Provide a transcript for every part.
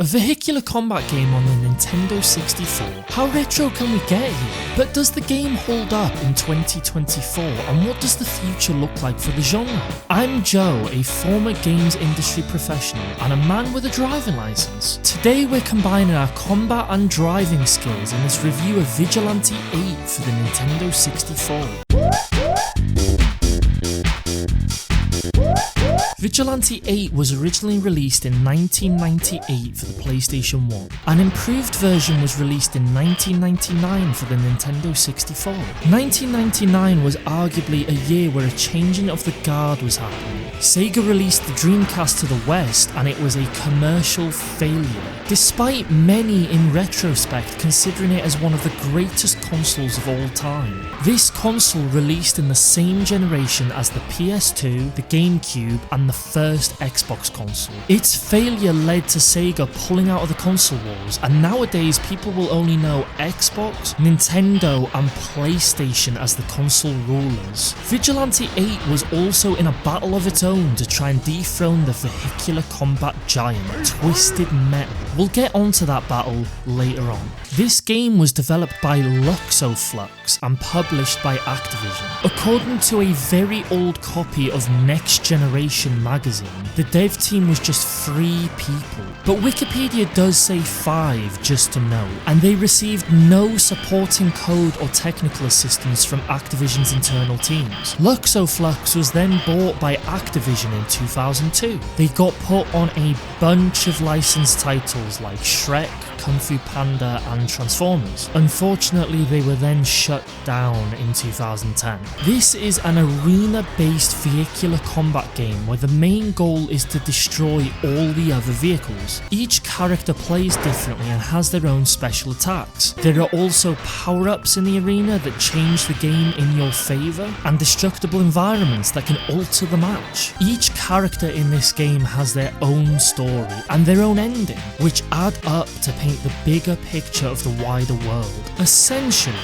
A vehicular combat game on the Nintendo 64. How retro can we get here? But does the game hold up in 2024, and what does the future look like for the genre? I'm Joe, a former games industry professional and a man with a driving license. Today we're combining our combat and driving skills in this review of Vigilante 8 for the Nintendo 64. Vigilante 8 was originally released in 1998 for the PlayStation 1. An improved version was released in 1999 for the Nintendo 64. 1999 was arguably a year where a changing of the guard was happening. Sega released the Dreamcast to the West and it was a commercial failure, despite many in retrospect considering it as one of the greatest consoles of all time. This console released in the same generation as the PS2, the GameCube and the first Xbox console. Its failure led to Sega pulling out of the console wars, and nowadays people will only know Xbox, Nintendo and PlayStation as the console rulers. Vigilante 8 was also in a battle of its own to try and dethrone the vehicular combat giant, Twisted Metal. We'll get onto that battle later on. This game was developed by Luxoflux and published by Activision. According to a very old copy of Next Generation magazine, the dev team was just 3 people, but Wikipedia does say 5 just to note, and they received no supporting code or technical assistance from Activision's internal teams. Luxoflux was then bought by Activision in 2002. They got put on a bunch of licensed titles like Shrek, Kung Fu Panda and Transformers. Unfortunately, they were then shut down in 2010. This is an arena-based vehicular combat game where the main goal is to destroy all the other vehicles. Each character plays differently and has their own special attacks. There are also power-ups in the arena that change the game in your favour, and destructible environments that can alter the match. Each character in this game has their own story and their own ending, which add up to paint the bigger picture of the wider world. Essentially,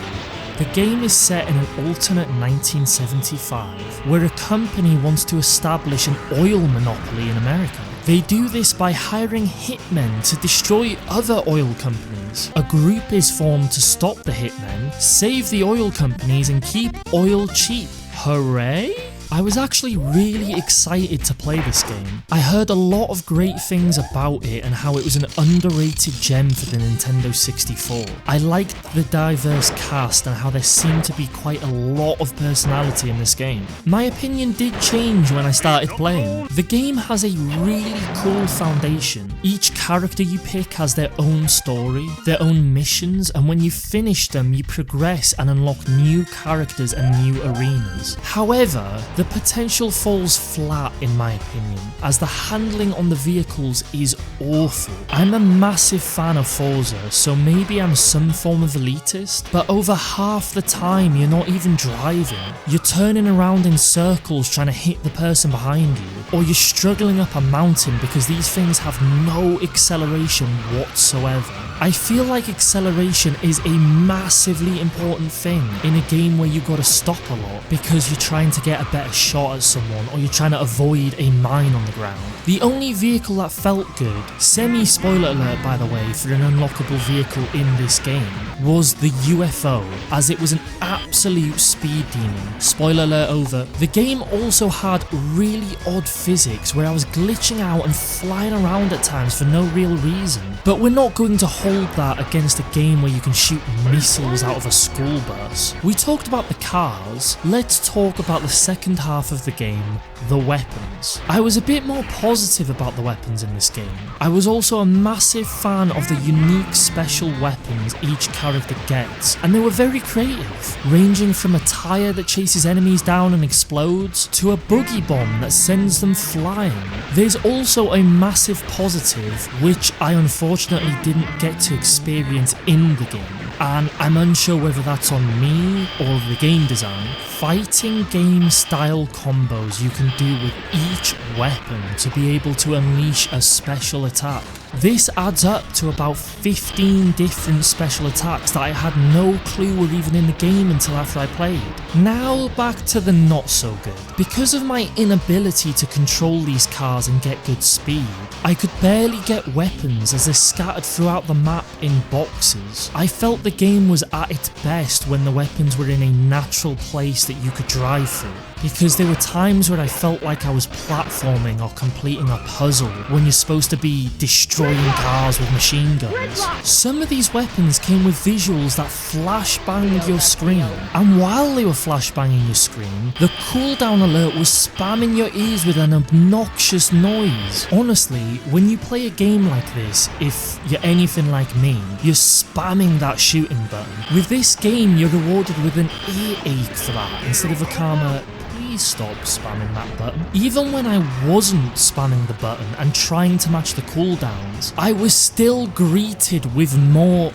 the game is set in an alternate 1975, where a company wants to establish an oil monopoly in America. They do this by hiring hitmen to destroy other oil companies. A group is formed to stop the hitmen, save the oil companies and keep oil cheap. Hooray! I was actually really excited to play this game. I heard a lot of great things about it and how it was an underrated gem for the Nintendo 64. I liked the diverse cast and how there seemed to be quite a lot of personality in this game. My opinion did change when I started playing. The game has a really cool foundation. Each character you pick has their own story, their own missions, and when you finish them you progress and unlock new characters and new arenas. However, the potential falls flat in my opinion, as the handling on the vehicles is awful. I'm a massive fan of Forza, so maybe I'm some form of elitist, but over half the time you're not even driving. You're turning around in circles trying to hit the person behind you, or you're struggling up a mountain because these things have no acceleration whatsoever. I feel like acceleration is a massively important thing in a game where you gotta stop a lot because you're trying to get a better shot at someone or you're trying to avoid a mine on the ground. The only vehicle that felt good, semi-spoiler alert by the way for an unlockable vehicle in this game, was the UFO, as it was an absolute speed demon. Spoiler alert over. The game also had really odd physics where I was glitching out and flying around at times for no real reason, but we're not going to hold that against a game where you can shoot missiles out of a school bus. We talked about the cars, let's talk about the second half of the game, the weapons. I was a bit more positive about the weapons in this game. I was also a massive fan of the unique special weapons each character gets, and they were very creative, ranging from a tire that chases enemies down and explodes, to a boogie bomb that sends them flying. There's also a massive positive, which I unfortunately didn't get to experience in the game. and I'm unsure whether that's on me or the game design, fighting game style combos you can do with each weapon to be able to unleash a special attack. This adds up to about 15 different special attacks that I had no clue were even in the game until after I played. Now back to the not so good. Because of my inability to control these cars and get good speed, I could barely get weapons as they're scattered throughout the map in boxes. I felt the game was at its best when the weapons were in a natural place that you could drive through, because there were times where I felt like I was platforming or completing a puzzle when you're supposed to be destroying cars with machine guns. Some of these weapons came with visuals that flashbanged your screen, and while they were flashbanging your screen, the cooldown alert was spamming your ears with an obnoxious noise. Honestly, when you play a game like this, if you're anything like me, you're spamming that shooting button. With this game, you're rewarded with an earache for that instead of a calmer, please stop spamming that button. Even when I wasn't spamming the button and trying to match the cooldowns, I was still greeted with more.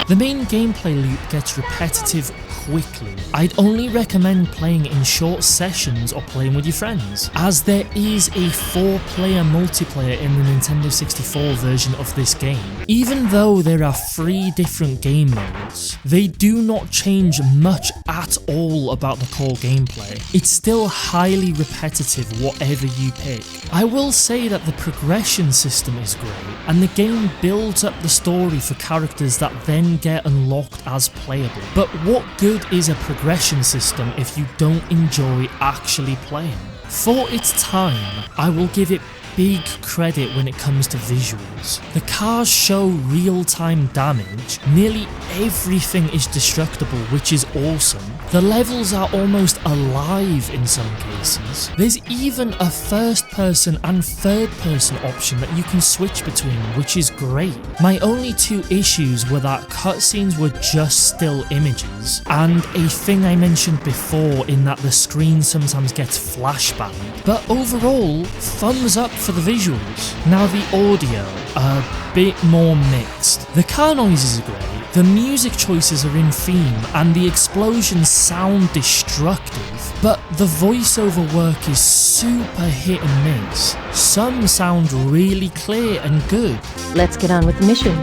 The main gameplay loop gets repetitive quickly. I'd only recommend playing in short sessions or playing with your friends, as there is a 4-player multiplayer in the Nintendo 64 version of this game. Even though there are 3 different game modes, they do not change much at all about the core gameplay. It's still highly repetitive whatever you pick. I will say that the progression system is great, and the game builds up the story for characters that then get unlocked as playable. But what good is a progression system if you don't enjoy actually playing? For its time, I will give it big credit when it comes to visuals. The cars show real-time damage, nearly everything is destructible, which is awesome. The levels are almost alive in some cases. There's even a first-person and third-person option that you can switch between, which is great. My only 2 issues were that cutscenes were just still images, and a thing I mentioned before in that the screen sometimes gets flashbanged. But overall, thumbs up for the visuals. Now the audio, a bit more mixed. The car noises are great, the music choices are in theme, and the explosions sound destructive, but the voiceover work is super hit and miss. Some sound really clear and good. Let's get on with the mission,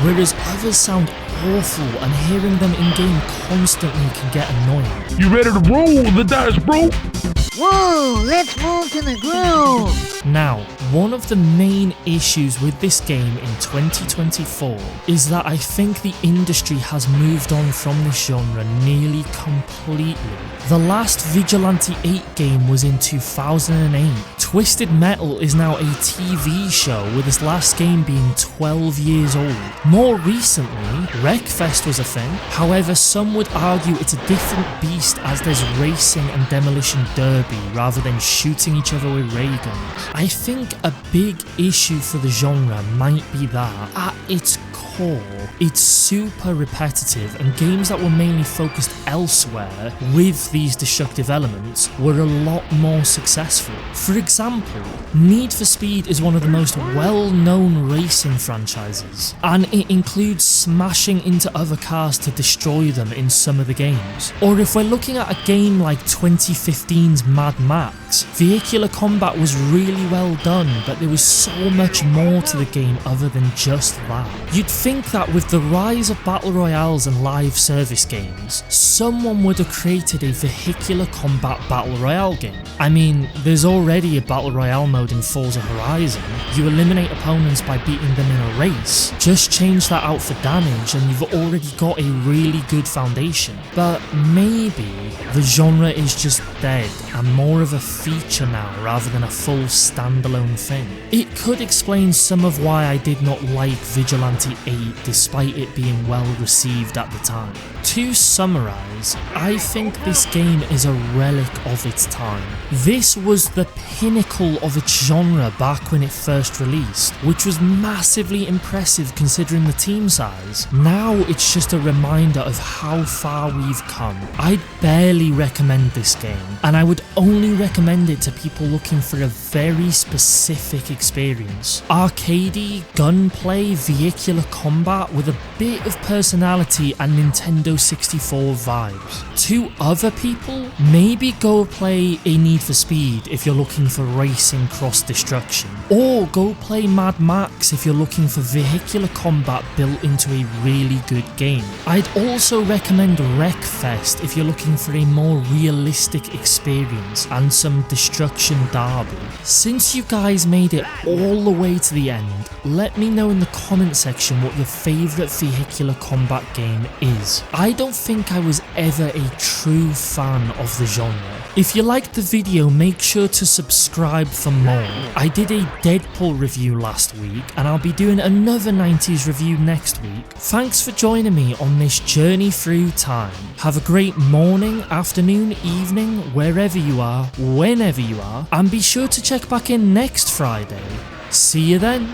Whereas others sound awful, and hearing them in-game constantly can get annoying. You ready to roll the dice, bro? Whoa, let's move to the groove! Now, one of the main issues with this game in 2024 is that I think the industry has moved on from this genre nearly completely. The last Vigilante 8 game was in 2008. Twisted Metal is now a TV show, with its last game being 12 years old. More recently, Wreckfest was a thing, however some would argue it's a different beast as there's racing and demolition derby rather than shooting each other with ray guns. I think a big issue for the genre might be that, at its core, it's super repetitive, and games that were mainly focused elsewhere with these destructive elements were a lot more successful. For example, Need for Speed is one of the most well-known racing franchises, and it includes smashing into other cars to destroy them in some of the games. Or if we're looking at a game like 2015's Mad Max, vehicular combat was really well done, but there was so much more to the game other than just that. You'd think that with the rise of battle royales and live service games, someone would have created a vehicular combat battle royale game. I mean, there's already a battle royale mode in Forza Horizon. You eliminate opponents by beating them in a race. Just change that out for damage and you've already got a really good foundation. But maybe the genre is just dead and more of a feature now rather than a full standalone thing. It could explain some of why I did not like Vigilante 8 despite it being well received at the time. To summarise, I think this game is a relic of its time. This was the pinnacle of its genre back when it first released, which was massively impressive considering the team size. Now it's just a reminder of how far we've come. I'd barely recommend this game, and I would only recommend it to people looking for a very specific experience. Arcadey, gunplay, vehicular combat with a bit of personality and Nintendo 64 vibes. To other people, maybe go play a Need for Speed if you're looking for racing cross-destruction, or go play Mad Max if you're looking for vehicular combat built into a really good game. I'd also recommend Wreckfest if you're looking for a more realistic experience and some destruction derby. Since you guys made it all the way to the end, let me know in the comment section what your favourite vehicular combat game is. I don't think I was ever a true fan of the genre. If you liked the video, make sure to subscribe for more. I did a Deadpool review last week, and I'll be doing another 90s review next week. Thanks for joining me on this journey through time. Have a great morning, afternoon, evening, wherever you are, whenever you are, and be sure to check back in next Friday. See you then.